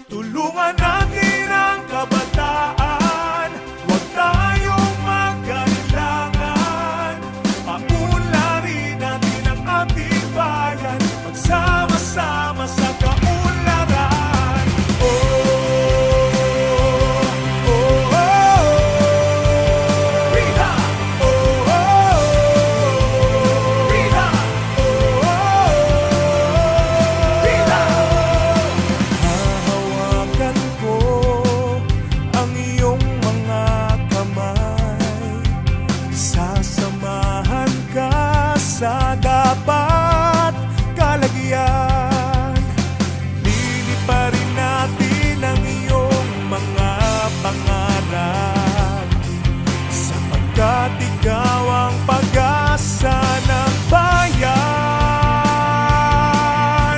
Tulungan natin ang kabataan, huwag tayong magkailangan. Paunlarin natin ang ating bayan, magsama-sama sa kaunlaran. Oh, oh, oh, oh. Rita! Oh, oh, oh. Rita! Oh, oh, oh. Rita! Hahawakan ko ang iyong mga kamay, sasamahan ka sa dapat kalagyan. Liliparin natin ang iyong mga pangarap, sapagkat ikaw ang pag-asa ng bayan.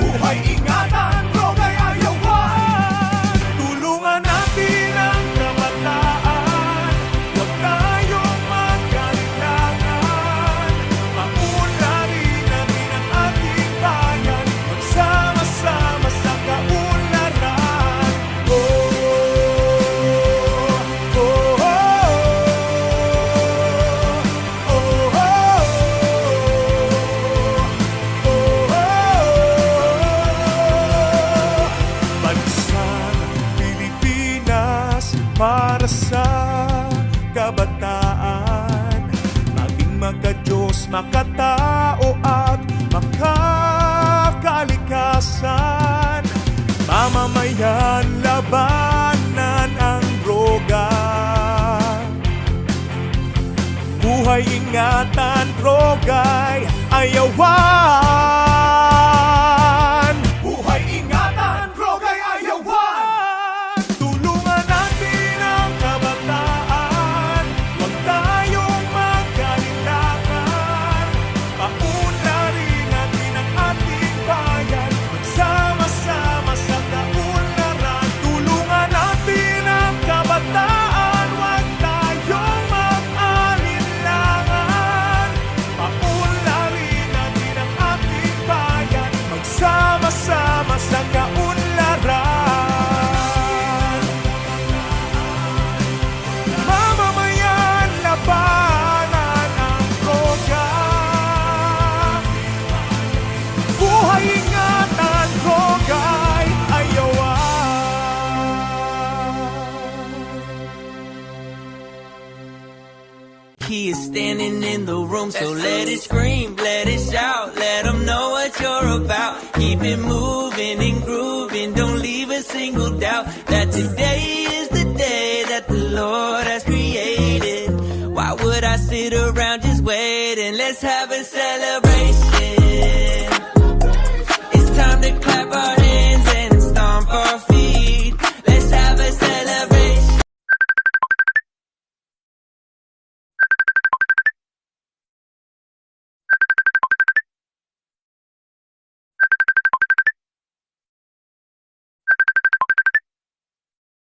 Buhay ingatan, droga'y ayawan. Tulungan natin ang kabataan, huwag tayong magkailangan. Paunlarin natin ang ating bayan, magsama-sama sa kaunlaran. Oh, oh, oh, oh, Bansang Pilipinas para sa kabataan, maging makadiyos, makatao at makakalikasan. Mamamayan, labanan ang droga. Buhay ingatan, droga'y ayawan. Buhay ingatan, droga'y ayawan. Tulungan natin ang kabataan, huwag tayong magkailangan. Paunlarin natin ang ating bayan, magsama-sama sa kaunlaran. Tulungan natin ang kabataan, huwag tayong mag-alinlangan. Paunlarin natin ang ating bayan, magsama-sama sa kaunlaran. Mamamayan, labanan ang droga. Buhay ingatan, droga'y ayawan. He is standing in the room, so let it scream, let it shout, let them know what you're about. Keep it moving and grooving, don't leave a single doubt that today is the day that the Lord has created. Why would I sit around just waiting? Let's have a celebration.